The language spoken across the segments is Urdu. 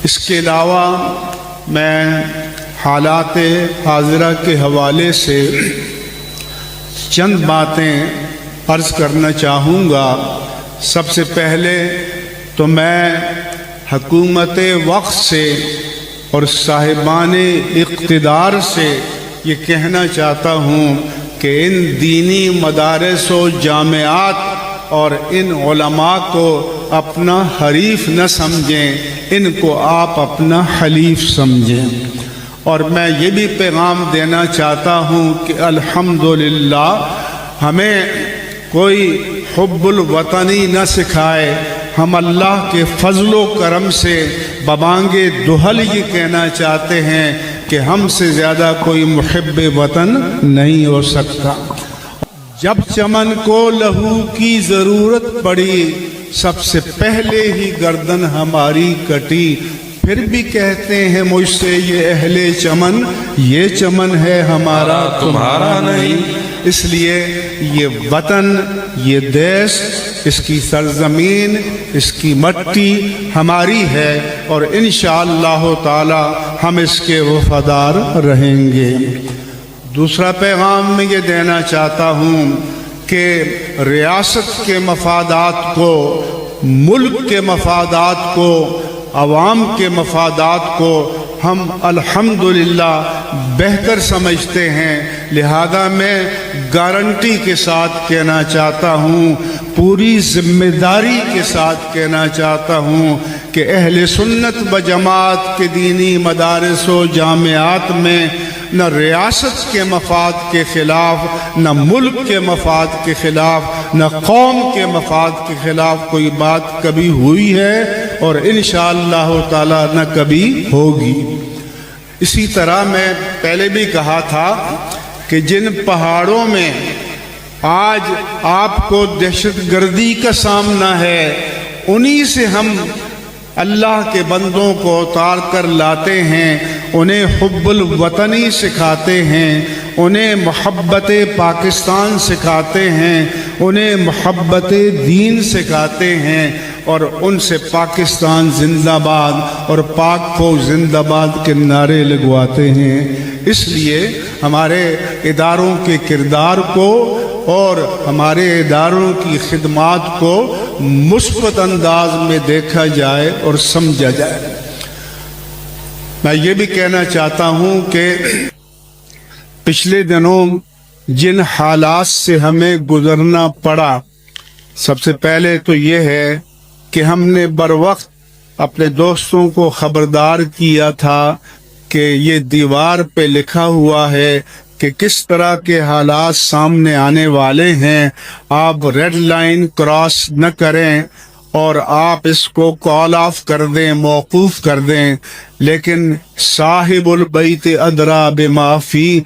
اس کے علاوہ میں حالات حاضرہ کے حوالے سے چند باتیں عرض کرنا چاہوں گا۔ سب سے پہلے تو میں حکومت وقت سے اور صاحبان اقتدار سے یہ کہنا چاہتا ہوں کہ ان دینی مدارس و جامعات اور ان علماء کو اپنا حریف نہ سمجھیں، ان کو آپ اپنا حلیف سمجھیں۔ اور میں یہ بھی پیغام دینا چاہتا ہوں کہ الحمدللہ ہمیں کوئی حب الوطنی نہ سکھائے، ہم اللہ کے فضل و کرم سے ببانگ دہل یہ کہنا چاہتے ہیں کہ ہم سے زیادہ کوئی محب وطن نہیں ہو سکتا۔ جب چمن کو لہو کی ضرورت پڑی، سب سے پہلے ہی گردن ہماری کٹی، پھر بھی کہتے ہیں مجھ سے یہ اہل چمن، یہ چمن ہے ہمارا تمہارا نہیں۔ اس لیے یہ وطن، یہ دیش، اس کی سرزمین، اس کی مٹی ہماری ہے، اور انشاءاللہ تعالی ہم اس کے وفادار رہیں گے۔ دوسرا پیغام میں یہ دینا چاہتا ہوں کہ ریاست کے مفادات کو، ملک کے مفادات کو، عوام کے مفادات کو ہم الحمدللہ بہتر سمجھتے ہیں، لہذا میں گارنٹی کے ساتھ کہنا چاہتا ہوں، پوری ذمہ داری کے ساتھ کہنا چاہتا ہوں کہ اہل سنت و جماعت کے دینی مدارس و جامعات میں نہ ریاست کے مفاد کے خلاف، نہ ملک کے مفاد کے خلاف، نہ قوم کے مفاد کے خلاف کوئی بات کبھی ہوئی ہے، اور انشاءاللہ تعالی نہ کبھی ہوگی۔ اسی طرح میں پہلے بھی کہا تھا کہ جن پہاڑوں میں آج آپ کو دہشت گردی کا سامنا ہے، انہی سے ہم اللہ کے بندوں کو اتار کر لاتے ہیں، انہیں حب الوطنی سکھاتے ہیں، انہیں محبت پاکستان سکھاتے ہیں، انہیں محبت دین سکھاتے ہیں، اور ان سے پاکستان زندہ باد اور پاک فوج زندہ باد کے نعرے لگواتے ہیں۔ اس لیے ہمارے اداروں کے کردار کو اور ہمارے اداروں کی خدمات کو مثبت انداز میں دیکھا جائے اور سمجھا جائے۔ میں یہ بھی کہنا چاہتا ہوں کہ پچھلے دنوں جن حالات سے ہمیں گزرنا پڑا، سب سے پہلے تو یہ ہے کہ ہم نے بروقت اپنے دوستوں کو خبردار کیا تھا کہ یہ دیوار پہ لکھا ہوا ہے کہ کس طرح کے حالات سامنے آنے والے ہیں، آپ ریڈ لائن کراس نہ کریں اور آپ اس کو کال آف کر دیں، موقوف کر دیں۔ لیکن صاحب البیت ادریٰ بما فی،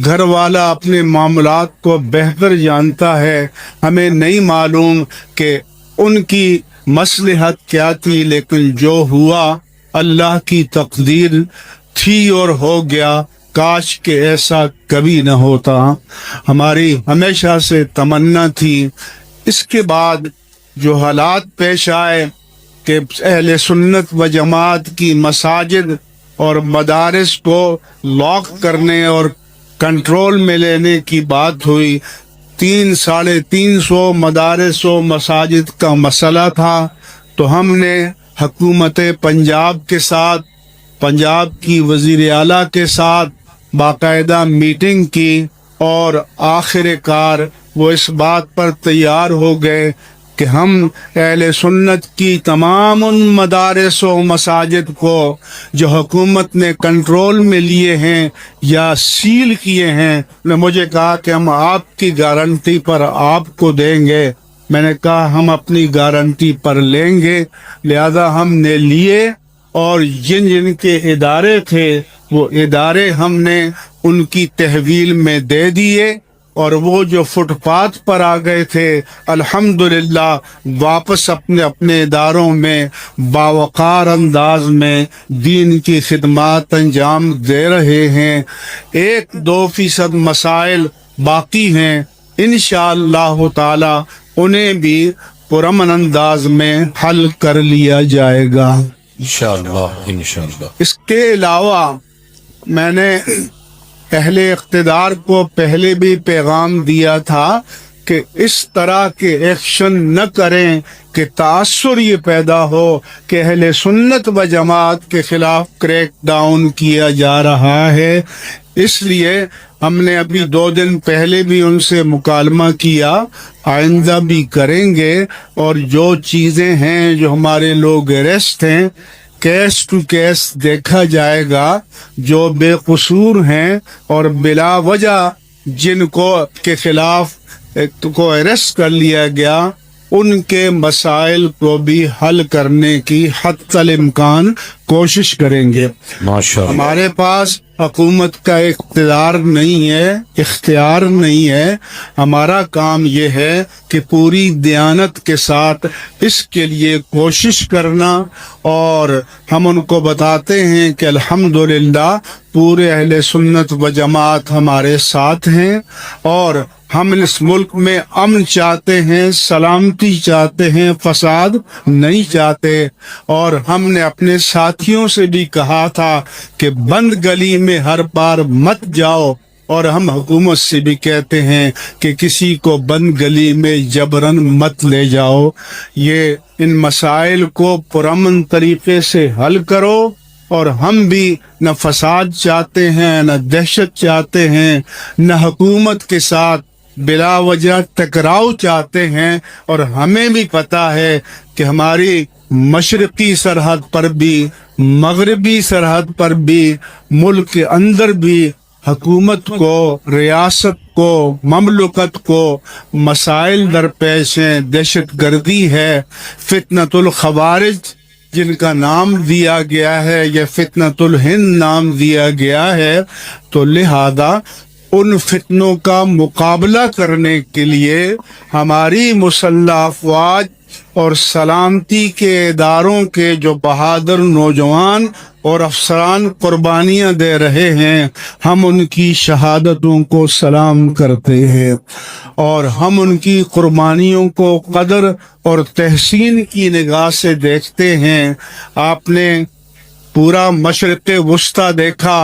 گھر والا اپنے معاملات کو بہتر جانتا ہے، ہمیں نہیں معلوم کہ ان کی مصلحت کیا تھی، لیکن جو ہوا اللہ کی تقدیر تھی اور ہو گیا، کاش کہ ایسا کبھی نہ ہوتا۔ ہماری ہمیشہ سے تمنا تھی۔ اس کے بعد جو حالات پیش آئے کہ اہل سنت و جماعت کی مساجد اور مدارس کو لاک کرنے اور کنٹرول میں لینے کی بات ہوئی، 300-350 مدارس و مساجد کا مسئلہ تھا، تو ہم نے حکومت پنجاب کے ساتھ، پنجاب کی وزیر اعلیٰ کے ساتھ باقاعدہ میٹنگ کی، اور آخر کار وہ اس بات پر تیار ہو گئے کہ ہم اہل سنت کی تمام ان مدارس و مساجد کو جو حکومت نے کنٹرول میں لیے ہیں یا سیل کیے ہیں، نے مجھے کہا کہ ہم آپ کی گارنٹی پر آپ کو دیں گے۔ میں نے کہا ہم اپنی گارنٹی پر لیں گے، لہذا ہم نے لیے، اور جن جن کے ادارے تھے وہ ادارے ہم نے ان کی تحویل میں دے دیے، اور وہ جو فٹ پاتھ پر آ گئے تھے الحمدللہ واپس اپنے اپنے اداروں میں باوقار انداز میں دین کی خدمات انجام دے رہے ہیں۔ 1-2% مسائل باقی ہیں، انشاءاللہ تعالی انہیں بھی پرامن انداز میں حل کر لیا جائے گا۔ انشاءاللہ انشاءاللہ. اس کے علاوہ میں نے اہل اقتدار کو پہلے بھی پیغام دیا تھا کہ اس طرح کے ایکشن نہ کریں کہ تاثر یہ پیدا ہو کہ اہل سنت و جماعت کے خلاف کریک ڈاؤن کیا جا رہا ہے. اس لیے ہم نے ابھی 2 دن پہلے بھی ان سے مکالمہ کیا، آئندہ بھی کریں گے، اور جو چیزیں ہیں جو ہمارے لوگ اریسٹ ہیں کیس ٹو کیس دیکھا جائے گا. جو بے قصور ہیں اور بلا وجہ جن کو کے خلاف کو اریسٹ کر لیا گیا ان کے مسائل کو بھی حل کرنے کی حتی الامکان کوشش کریں گے. ماشاءاللہ. ہمارے پاس حکومت کا اقتدار نہیں ہے، اختیار نہیں ہے. ہمارا کام یہ ہے کہ پوری دیانت کے ساتھ اس کے لیے کوشش کرنا، اور ہم ان کو بتاتے ہیں کہ الحمدللہ پورے اہل سنت و جماعت ہمارے ساتھ ہیں، اور ہم اس ملک میں امن چاہتے ہیں، سلامتی چاہتے ہیں، فساد نہیں چاہتے. اور ہم نے اپنے ساتھیوں سے بھی کہا تھا کہ بند گلی میں ہر بار مت جاؤ، اور ہم حکومت سے بھی کہتے ہیں کہ کسی کو بند گلی میں جبرن مت لے جاؤ. یہ ان مسائل کو پرامن طریقے سے حل کرو، اور ہم بھی نہ فساد چاہتے ہیں، نہ دہشت چاہتے ہیں، نہ حکومت کے ساتھ بلا وجہ ٹکراؤ چاہتے ہیں. اور ہمیں بھی پتہ ہے کہ ہماری مشرقی سرحد پر بھی، مغربی سرحد پر بھی، ملک کے اندر بھی حکومت کو، ریاست کو، مملکت کو مسائل درپیش ہیں. دہشت گردی ہے، فتنۃ الخوارج جن کا نام دیا گیا ہے، یا فتنۃ الہند نام دیا گیا ہے. تو لہذا ان فتنوں کا مقابلہ کرنے کے لیے ہماری مسلح افواج اور سلامتی کے اداروں کے جو بہادر نوجوان اور افسران قربانیاں دے رہے ہیں، ہم ان کی شہادتوں کو سلام کرتے ہیں، اور ہم ان کی قربانیوں کو قدر اور تحسین کی نگاہ سے دیکھتے ہیں. آپ نے پورا مشرق وسطی دیکھا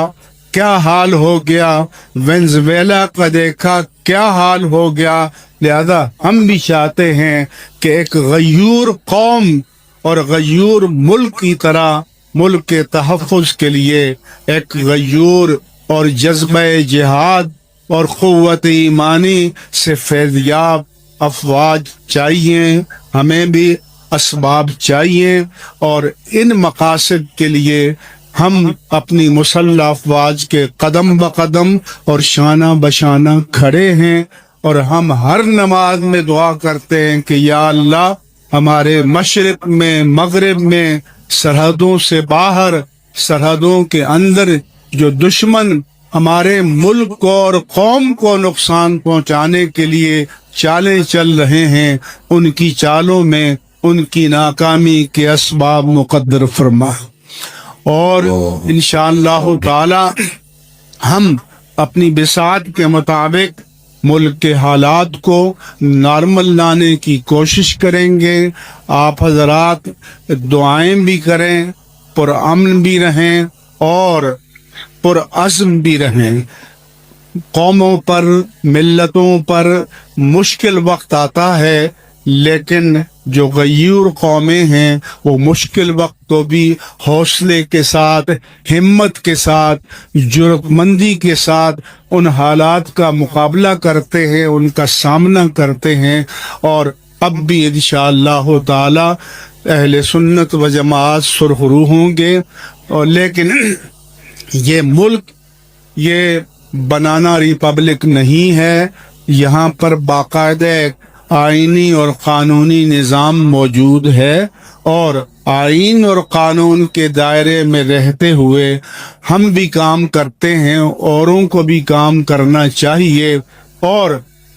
کیا حال ہو گیا، وینزویلا کا دیکھا کیا حال ہو گیا. لہذا ہم بھی چاہتے ہیں کہ ایک غیور قوم اور غیور ملک کی طرح ملک کے تحفظ کے لیے ایک غیور اور جذبہ جہاد اور قوت ایمانی سے فیضیاب افواج چاہیے. ہمیں بھی اسباب چاہیے، اور ان مقاصد کے لیے ہم اپنی مسلح افواج کے قدم بقدم اور شانہ بشانہ کھڑے ہیں. اور ہم ہر نماز میں دعا کرتے ہیں کہ یا اللہ ہمارے مشرق میں، مغرب میں، سرحدوں سے باہر، سرحدوں کے اندر جو دشمن ہمارے ملک کو اور قوم کو نقصان پہنچانے کے لیے چالیں چل رہے ہیں، ان کی چالوں میں ان کی ناکامی کے اسباب مقدر فرما. اور انشاءاللہ تعالی ہم اپنی بساط کے مطابق ملک کے حالات کو نارمل لانے کی کوشش کریں گے. آپ حضرات دعائیں بھی کریں، پرامن بھی رہیں اور پرعزم بھی رہیں. قوموں پر، ملتوں پر مشکل وقت آتا ہے، لیکن جو غیور قومیں ہیں وہ مشکل وقت کو بھی حوصلے کے ساتھ، ہمت کے ساتھ، جرأت مندی کے ساتھ ان حالات کا مقابلہ کرتے ہیں، ان کا سامنا کرتے ہیں. اور اب بھی انشاءاللہ تعالی اہل سنت و جماعت سرخرو ہوں گے. اور لیکن یہ ملک یہ بنانا ریپبلک نہیں ہے. یہاں پر باقاعدہ آئینی اور قانونی نظام موجود ہے، اور آئین اور قانون کے دائرے میں رہتے ہوئے ہم بھی کام کرتے ہیں، اوروں کو بھی کام کرنا چاہیے، اور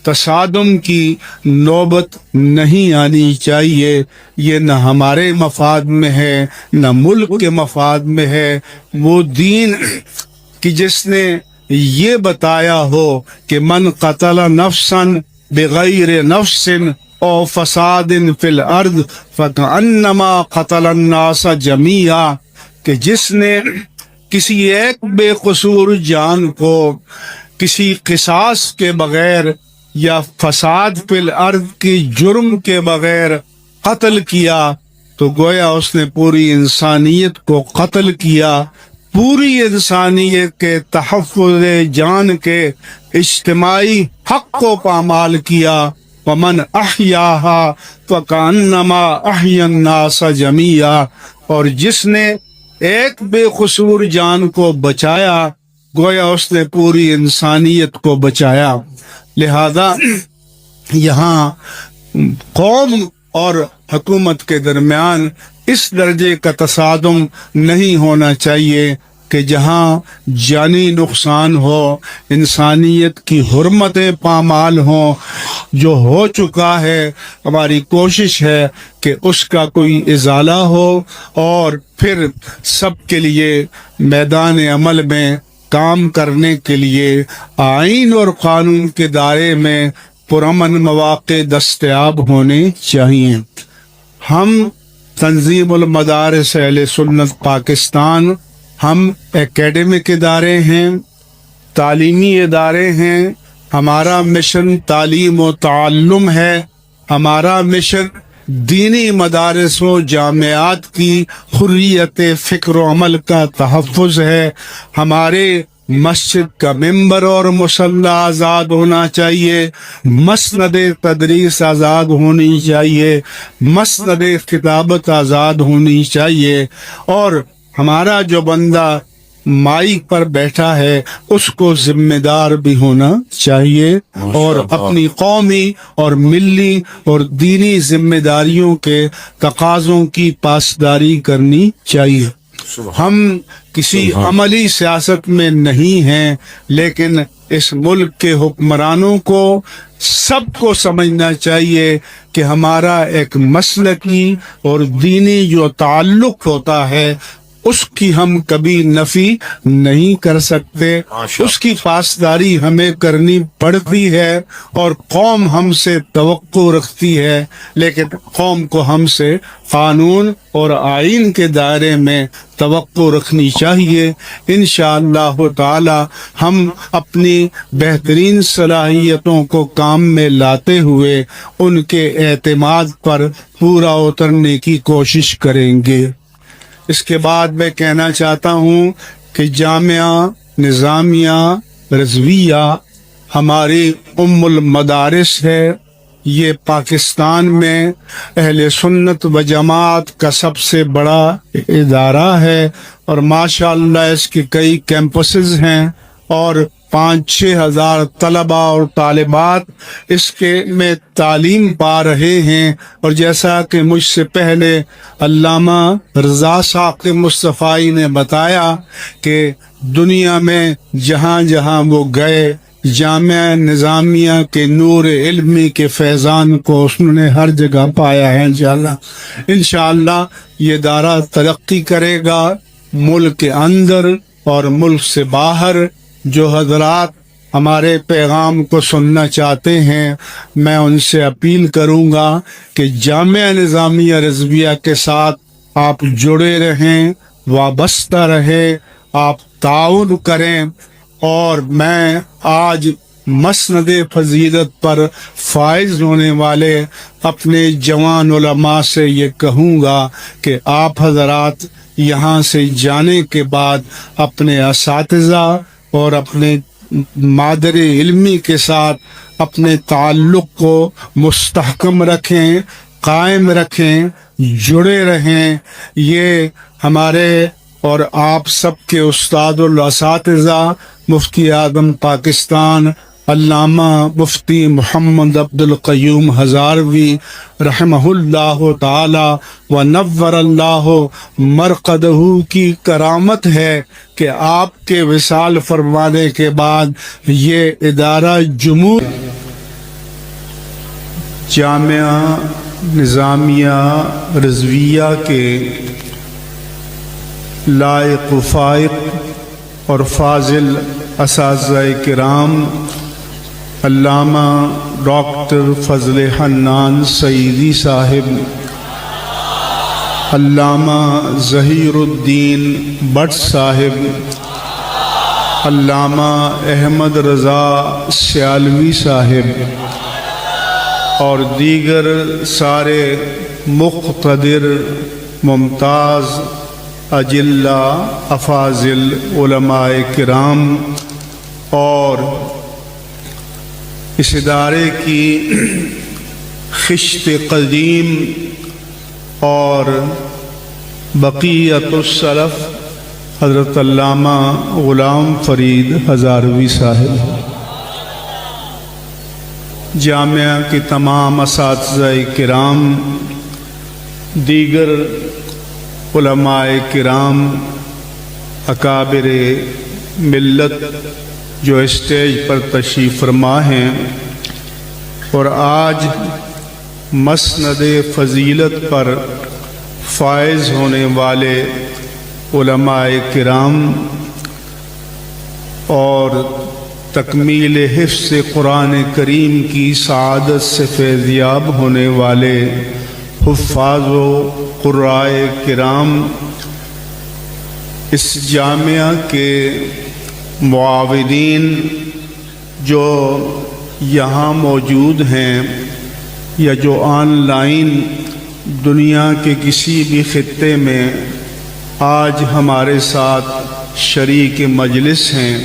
تصادم کی نوبت نہیں آنی چاہیے. یہ نہ ہمارے مفاد میں ہے، نہ ملک کے مفاد میں ہے. وہ دین کہ جس نے یہ بتایا ہو کہ من قتل نفسا بغیر نفس او فساد فی الارض فکأنما قتل الناس جمیعا، کہ جس نے کسی ایک بے قصور جان کو کسی قصاص کے بغیر یا فساد فی الارض کی جرم کے بغیر قتل کیا تو گویا اس نے پوری انسانیت کو قتل کیا، پوری انسانیت کے تحفظ جان کے اجتماعی حق کو پامال کیا۔ ومن احیاہا فکأنما احیا الناس جمیعا، اور جس نے ایک بے قصور جان کو بچایا گویا اس نے پوری انسانیت کو بچایا۔ لہذا یہاں قوم اور حکومت کے درمیان اس درجے کا تصادم نہیں ہونا چاہیے کہ جہاں جانی نقصان ہو، انسانیت کی حرمتیں پامال ہوں۔ جو ہو چکا ہے ہماری کوشش ہے کہ اس کا کوئی ازالہ ہو اور پھر سب کے لیے میدان عمل میں کام کرنے کے لیے آئین اور قانون کے دائرے میں پرامن مواقع دستیاب ہونے چاہیے۔ ہم تنظیم المدارس اہل سنت پاکستان، ہم اکیڈمک ادارے ہیں، تعلیمی ادارے ہیں، ہمارا مشن تعلیم و تعلم ہے، ہمارا مشن دینی مدارس و جامعات کی حریت فکر و عمل کا تحفظ ہے۔ ہمارے مسجد کا ممبر اور مصلی آزاد ہونا چاہیے، مسند تدریس آزاد ہونی چاہیے، مسند کتابت آزاد ہونی چاہیے، اور ہمارا جو بندہ مائک پر بیٹھا ہے اس کو ذمہ دار بھی ہونا چاہیے اور اپنی قومی اور ملی اور دینی ذمہ داریوں کے تقاضوں کی پاسداری کرنی چاہیے۔ ہم کسی عملی سیاست میں نہیں ہیں، لیکن اس ملک کے حکمرانوں کو سب کو سمجھنا چاہیے کہ ہمارا ایک مسلکی اور دینی جو تعلق ہوتا ہے اس کی ہم کبھی نفی نہیں کر سکتے، اس کی پاسداری ہمیں کرنی پڑتی ہے، اور قوم ہم سے توقع رکھتی ہے، لیکن قوم کو ہم سے قانون اور آئین کے دائرے میں توقع رکھنی چاہیے۔ انشاءاللہ تعالی ہم اپنی بہترین صلاحیتوں کو کام میں لاتے ہوئے ان کے اعتماد پر پورا اترنے کی کوشش کریں گے۔ اس کے بعد میں کہنا چاہتا ہوں کہ جامعہ نظامیہ رضویہ ہماری ام المدارس ہے، یہ پاکستان میں اہل سنت و جماعت کا سب سے بڑا ادارہ ہے، اور ماشاءاللہ اس کے کئی کیمپسز ہیں اور 5-6 ہزار طلبہ اور طالبات اس کے میں تعلیم پا رہے ہیں۔ اور جیسا کہ مجھ سے پہلے علامہ رضا ثاقب مصطفی نے بتایا کہ دنیا میں جہاں جہاں وہ گئے جامعہ نظامیہ کے نور علمی کے فیضان کو اس نے ہر جگہ پایا ہے۔ انشاءاللہ یہ ادارہ ترقی کرے گا۔ ملک کے اندر اور ملک سے باہر جو حضرات ہمارے پیغام کو سننا چاہتے ہیں، میں ان سے اپیل کروں گا کہ جامعہ نظامیہ رضویہ کے ساتھ آپ جڑے رہیں، وابستہ رہیں، آپ تعاون کریں، اور میں آج مسند فضیلت پر فائز ہونے والے اپنے جوان علماء سے یہ کہوں گا کہ آپ حضرات یہاں سے جانے کے بعد اپنے اساتذہ اور اپنے مادر علمی کے ساتھ اپنے تعلق کو مستحکم رکھیں، قائم رکھیں، جڑے رہیں۔ یہ ہمارے اور آپ سب کے استاد الاساتذہ مفتی اعظم پاکستان علامہ مفتی محمد عبد القیوم ہزاروی رحمہ اللہ تعالی و نور اللہ مرقدہ کی کرامت ہے کہ آپ کے وصال فرمانے کے بعد یہ ادارہ جامعہ نظامیہ رضویہ کے لائق و فائق اور فاضل اساتذہ کرام علامہ ڈاکٹر فضل حنان سعیدی صاحب، علامہ ظہیر الدین بٹ صاحب، علامہ احمد رضا سیالوی صاحب اور دیگر سارے مقتدر ممتاز اجلہ افاضل علماء کرام اور اس ادارے کی خشت قدیم اور بقیت السلف حضرت علامہ غلام فرید ہزاروی صاحب، جامعہ کے تمام اساتذہ کرام، دیگر علماء کرام، اکابر ملت جو اسٹیج پر تشریف فرما ہیں اور آج مسند فضیلت پر فائز ہونے والے علماء کرام اور تکمیل حفظ قرآن کریم کی سعادت سے فیضیاب ہونے والے حفاظ و قرائے کرام، اس جامعہ کے معاونین جو یہاں موجود ہیں یا جو آن لائن دنیا کے کسی بھی خطے میں آج ہمارے ساتھ شریک مجلس ہیں،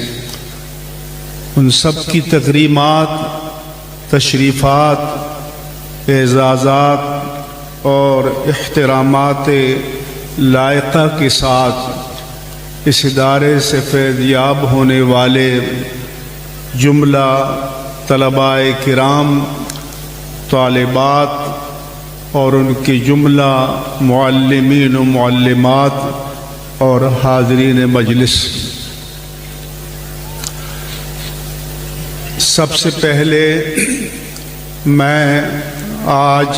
ان سب کی تکریمات، تشریفات، اعزازات اور احترامات لائقہ کے ساتھ اس ادارے سے فیضیاب ہونے والے جملہ طلباء کرام، طالبات اور ان کے جملہ معلمین و معلمات اور حاضرین مجلس، سب سے پہلے میں آج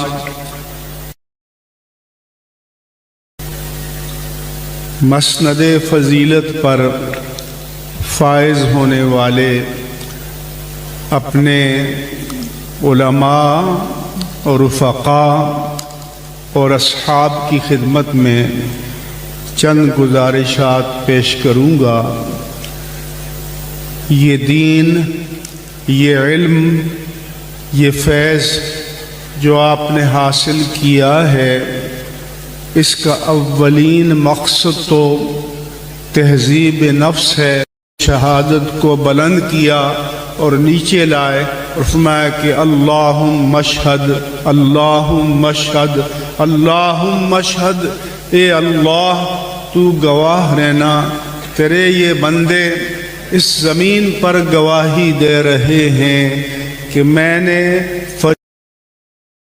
مسند فضیلت پر فائز ہونے والے اپنے علماء اور رفقاء اور اصحاب کی خدمت میں چند گزارشات پیش کروں گا۔ یہ دین، یہ علم، یہ فیض جو آپ نے حاصل کیا ہے، اس کا اولین مقصد تو تہذیب نفس ہے۔ شہادت کو بلند کیا اور نیچے لائے اور فرمایا کہ اللہم اشہد، اللہم اشہد، اللہم اشہد، اے اللہ تو گواہ رہنا، تیرے یہ بندے اس زمین پر گواہی دے رہے ہیں کہ میں نے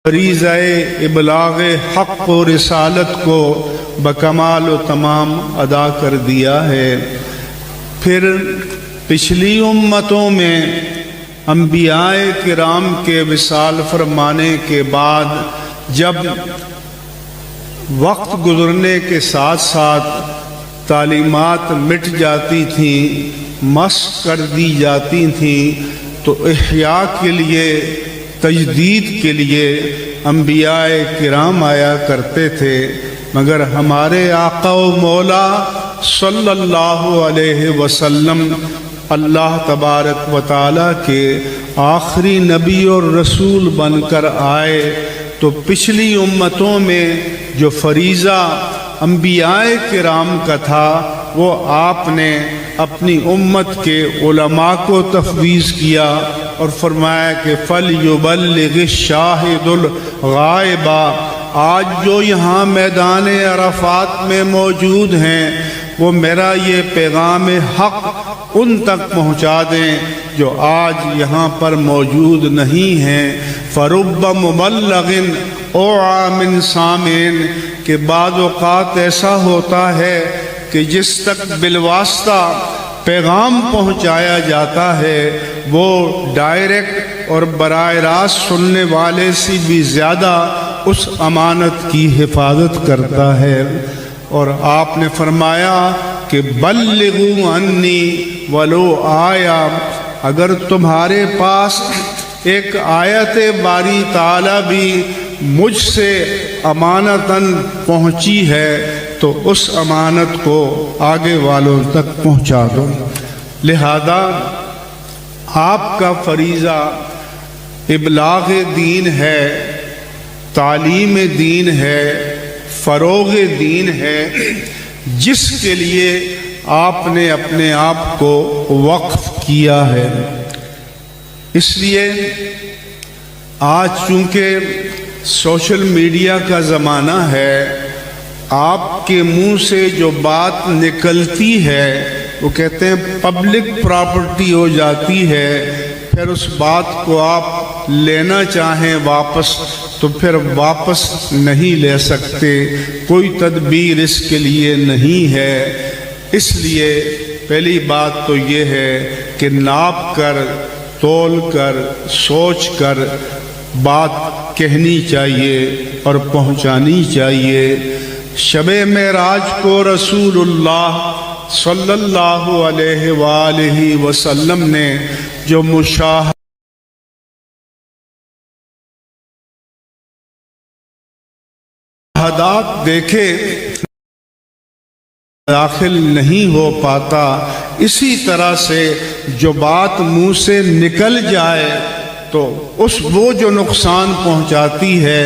فریضہ ابلاغ حق و رسالت کو بکمال و تمام ادا کر دیا ہے۔ پھر پچھلی امتوں میں انبیاء کرام کے وصال فرمانے کے بعد جب وقت گزرنے کے ساتھ ساتھ تعلیمات مٹ جاتی تھیں، مسخ کر دی جاتی تھیں، تو احیاء کے لیے، تجدید کے لیے انبیاء کرام آیا کرتے تھے، مگر ہمارے آقا و مولا صلی اللہ علیہ وسلم اللہ تبارک و تعالیٰ کے آخری نبی اور رسول بن کر آئے، تو پچھلی امتوں میں جو فریضہ انبیاء کرام کا تھا وہ آپ نے اپنی امت کے علماء کو تفویض کیا اور فرمایا کہ فَلْيُبَلِّغِ الشَّاهِدُ الْغَائِبَ۔ آج جو یہاں میدان عرفات میں موجود ہیں وہ میرا یہ پیغام حق ان تک پہنچا دیں جو آج یہاں پر موجود نہیں ہیں۔ فَرُبَّ مُبَلَّغٍ اوعى مِن سامعٍ، کہ بعض اوقات ایسا ہوتا ہے کہ جس تک بالواسطہ پیغام پہنچایا جاتا ہے وہ ڈائریکٹ اور براہ راست سننے والے سے بھی زیادہ اس امانت کی حفاظت کرتا ہے۔ اور آپ نے فرمایا کہ بلغوا عنی ولو آیا، اگر تمہارے پاس ایک آیت باری تعالیٰ بھی مجھ سے امانتاً پہنچی ہے تو اس امانت کو آگے والوں تک پہنچا دو۔ لہذا آپ کا فریضہ ابلاغ دین ہے، تعلیم دین ہے، فروغ دین ہے، جس کے لیے آپ نے اپنے آپ کو وقف کیا ہے۔ اس لیے آج چونکہ سوشل میڈیا کا زمانہ ہے، آپ کے منہ سے جو بات نکلتی ہے وہ کہتے ہیں پبلک پراپرٹی ہو جاتی ہے، پھر اس بات کو آپ لینا چاہیں واپس تو پھر واپس نہیں لے سکتے، کوئی تدبیر اس کے لیے نہیں ہے۔ اس لیے پہلی بات تو یہ ہے کہ ناپ کر، تول کر، سوچ کر بات کہنی چاہیے اور پہنچانی چاہیے۔ شب معراج کو رسول اللہ صلی اللہ علیہ وآلہ وسلم نے جو مشاہدات دیکھے داخل نہیں ہو پاتا، اسی طرح سے جو بات منہ سے نکل جائے تو وہ جو نقصان پہنچاتی ہے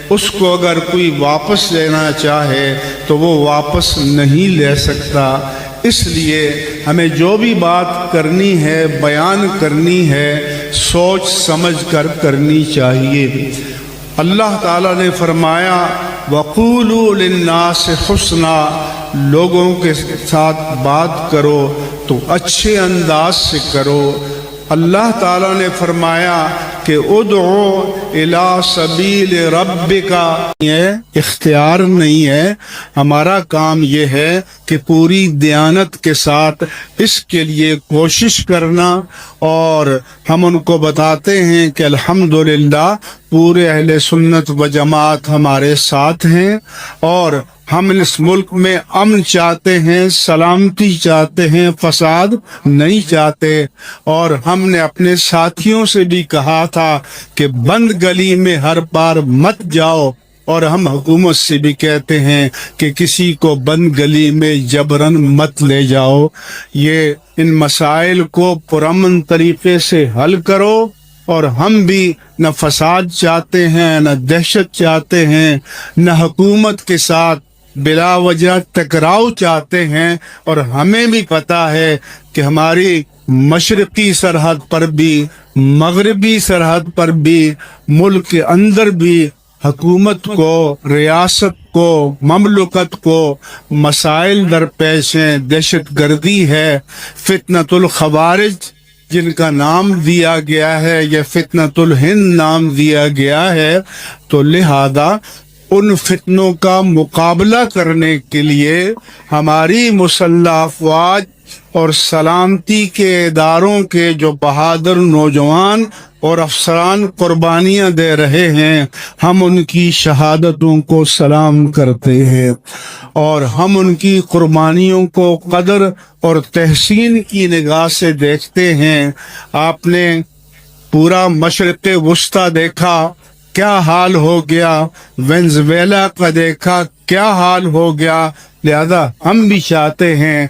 اس کو اگر کوئی واپس لینا چاہے تو وہ واپس نہیں لے سکتا۔ اس لیے ہمیں جو بھی بات کرنی ہے، بیان کرنی ہے، سوچ سمجھ کر کرنی چاہیے۔ اللہ تعالیٰ نے فرمایا وَقُولُوا لِلنَّاسِ حُسْنًا، لوگوں کے ساتھ بات کرو تو اچھے انداز سے کرو۔ اللہ تعالیٰ نے فرمایا کہ ادعو الی سبیل ربک، یہ اختیار نہیں ہے، ہمارا کام یہ ہے کہ پوری دیانت کے ساتھ اس کے لیے کوشش کرنا، اور ہم ان کو بتاتے ہیں کہ الحمدللہ پورے اہل سنت و جماعت ہمارے ساتھ ہیں، اور ہم اس ملک میں امن چاہتے ہیں، سلامتی چاہتے ہیں، فساد نہیں چاہتے۔ اور ہم نے اپنے ساتھیوں سے بھی کہا تھا کہ بند گلی میں ہر بار مت جاؤ، اور ہم حکومت سے بھی کہتے ہیں کہ کسی کو بند گلی میں جبراً مت لے جاؤ۔ یہ ان مسائل کو پرامن طریقے سے حل کرو، اور ہم بھی نہ فساد چاہتے ہیں، نہ دہشت چاہتے ہیں، نہ حکومت کے ساتھ بلا وجہ ٹکراؤ چاہتے ہیں، اور ہمیں بھی پتہ ہے کہ ہماری مشرقی سرحد پر بھی، مغربی سرحد پر بھی، ملک کے اندر بھی حکومت کو، ریاست کو، مملکت کو مسائل درپیش ہیں، دہشت گردی ہے، فتنۃ الخوارج جن کا نام دیا گیا ہے، یا فتنۃ الہند نام دیا گیا ہے۔ تو لہذا ان فتنوں کا مقابلہ کرنے کے لیے ہماری مسلح افواج اور سلامتی کے اداروں کے جو بہادر نوجوان اور افسران قربانیاں دے رہے ہیں، ہم ان کی شہادتوں کو سلام کرتے ہیں، اور ہم ان کی قربانیوں کو قدر اور تحسین کی نگاہ سے دیکھتے ہیں۔ آپ نے پورا مشرق وسطیٰ دیکھا، کیا حال ہو گیا، وینزویلا کا دیکھا، کیا حال ہو گیا۔ لہذا ہم بھی چاہتے ہیں